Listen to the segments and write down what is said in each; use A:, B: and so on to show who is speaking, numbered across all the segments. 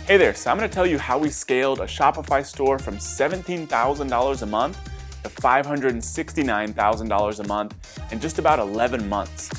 A: Hey there, so I'm going to tell you how we scaled a Shopify store from $17,000 a month to $569,000 a month in just about 11 months.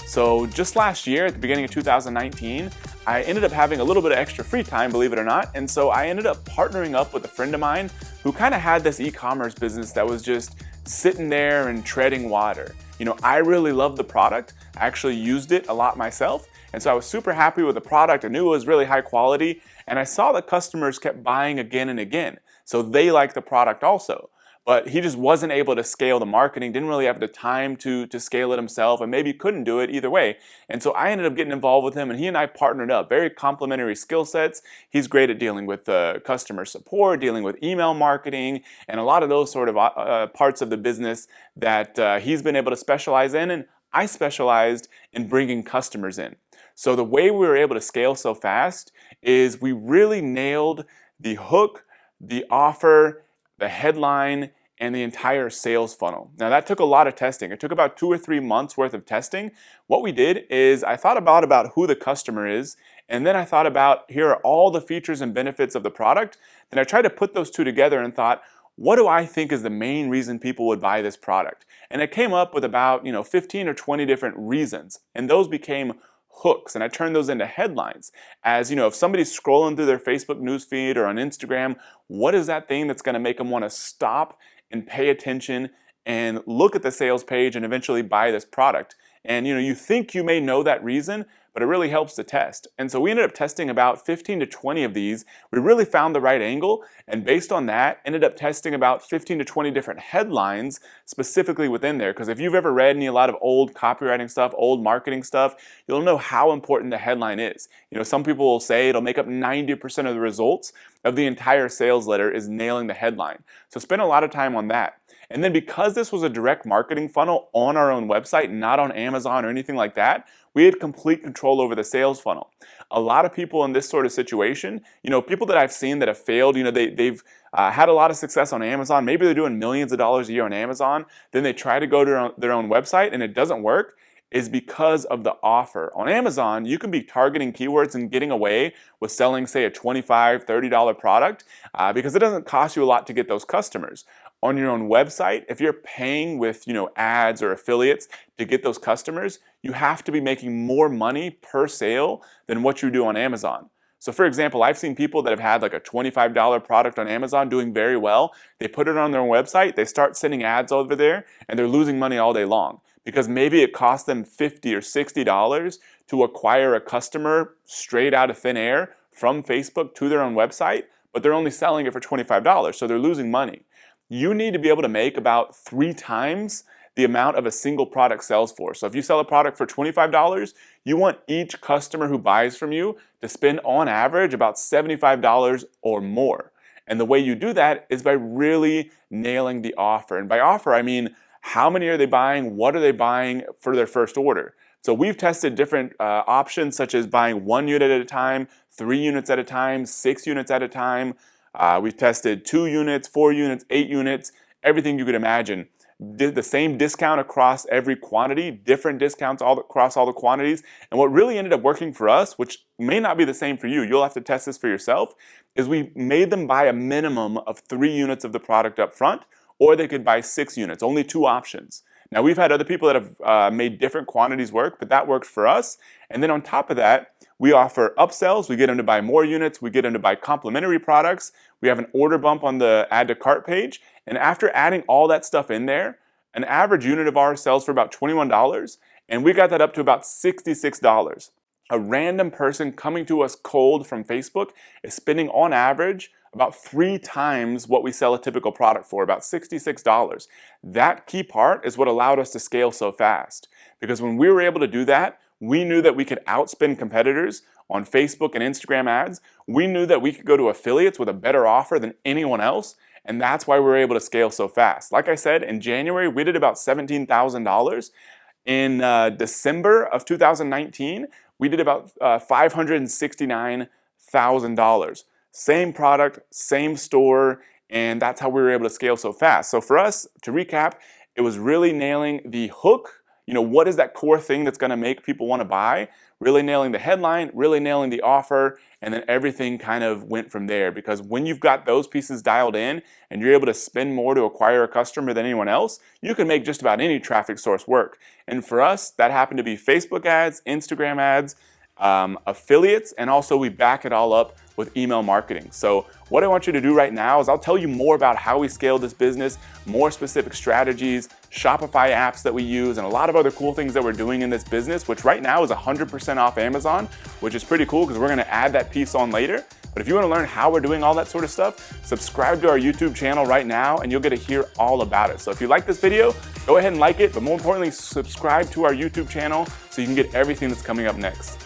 A: So just last year, at the beginning of 2019, I ended up having a little bit of extra free time, believe it or not, and so I ended up partnering up with a friend of mine who kind of had this e-commerce business that was just sitting there and treading water. You know, I really loved the product. I actually used it a lot myself, and so I was super happy with the product. I knew it was really high quality, and I saw that customers kept buying again and again, so they liked the product also. But he just wasn't able to scale the marketing, didn't really have the time to scale it himself, and maybe couldn't do it either way. And so I ended up getting involved with him, and he and I partnered up. Very complementary skill sets. He's great at dealing with customer support, dealing with email marketing, and a lot of those sort of parts of the business that he's been able to specialize in, and I specialized in bringing customers in. So the way we were able to scale so fast is we really nailed the hook, the offer, the headline, and the entire sales funnel. Now that took a lot of testing. It took about 2 or 3 months worth of testing. What we did is I thought about who the customer is, and then I thought about, here are all the features and benefits of the product. Then I tried to put those two together and thought, what do I think is the main reason people would buy this product? And I came up with about 15 or 20 different reasons, and those became hooks, and I turned those into headlines. As if somebody's scrolling through their Facebook newsfeed or on Instagram, what is that thing that's going to make them want to stop and pay attention and look at the sales page and eventually buy this product? And you think you may know that reason, but it really helps to test. And so we ended up testing about 15 to 20 of these. We really found the right angle, and based on that, ended up testing about 15 to 20 different headlines specifically within there. Because if you've ever read a lot of old copywriting stuff, old marketing stuff, you'll know how important the headline is. Some people will say it'll make up 90% of the results of the entire sales letter is nailing the headline. So spend a lot of time on that. And then because this was a direct marketing funnel on our own website, not on Amazon or anything like that, we had complete control over the sales funnel. A lot of people in this sort of situation, people that I've seen that have failed, they've had a lot of success on Amazon. Maybe they're doing millions of dollars a year on Amazon. Then they try to go to their own website and it doesn't work. Is because of the offer. On Amazon, you can be targeting keywords and getting away with selling, say, a $25, $30 product because it doesn't cost you a lot to get those customers. On your own website, if you're paying with ads or affiliates to get those customers, you have to be making more money per sale than what you do on Amazon. So for example, I've seen people that have had like a $25 product on Amazon doing very well. They put it on their website, they start sending ads over there, and they're losing money all day long. Because maybe it costs them $50 or $60 to acquire a customer straight out of thin air from Facebook to their own website, but they're only selling it for $25, so they're losing money. You need to be able to make about 3 times the amount of a single product sells for. So if you sell a product for $25, you want each customer who buys from you to spend on average about $75 or more. And the way you do that is by really nailing the offer. And by offer, I mean, how many are they buying? What are they buying for their first order? So we've tested different options such as buying 1 unit at a time, 3 units at a time, 6 units at a time. We've tested 2 units, 4 units, 8 units, everything you could imagine. Did the same discount across every quantity, different discounts across all the quantities. And what really ended up working for us, which may not be the same for you, you'll have to test this for yourself, is we made them buy a minimum of 3 units of the product up front, or they could buy 6 units, only 2 options. Now we've had other people that have made different quantities work, but that worked for us. And then on top of that, we offer upsells. We get them to buy more units. We get them to buy complementary products. We have an order bump on the add to cart page. And after adding all that stuff in there, an average unit of ours sells for about $21, and we got that up to about $66. A random person coming to us cold from Facebook is spending on average about 3 times what we sell a typical product for, about $66. That key part is what allowed us to scale so fast. Because when we were able to do that, we knew that we could outspend competitors on Facebook and Instagram ads. We knew that we could go to affiliates with a better offer than anyone else, and that's why we were able to scale so fast. Like I said, in January, we did about $17,000. In December of 2019, we did about $569,000. Same product, same store, and that's how we were able to scale so fast. So for us, to recap, it was really nailing the hook. What is that core thing that's going to make people want to buy? really nailing the headline, really nailing the offer, and then everything kind of went from there. Because when you've got those pieces dialed in and you're able to spend more to acquire a customer than anyone else, you can make just about any traffic source work. And for us, that happened to be Facebook ads, Instagram ads, affiliates, and also we back it all up with email marketing. So what I want you to do right now is I'll tell you more about how we scale this business, more specific strategies, Shopify apps that we use, and a lot of other cool things that we're doing in this business, which right now is 100% off Amazon, which is pretty cool because we're going to add that piece on later. But if you want to learn how we're doing all that sort of stuff, subscribe to our YouTube channel right now and you'll get to hear all about it. So if you like this video, go ahead and like it, but more importantly, subscribe to our YouTube channel so you can get everything that's coming up next.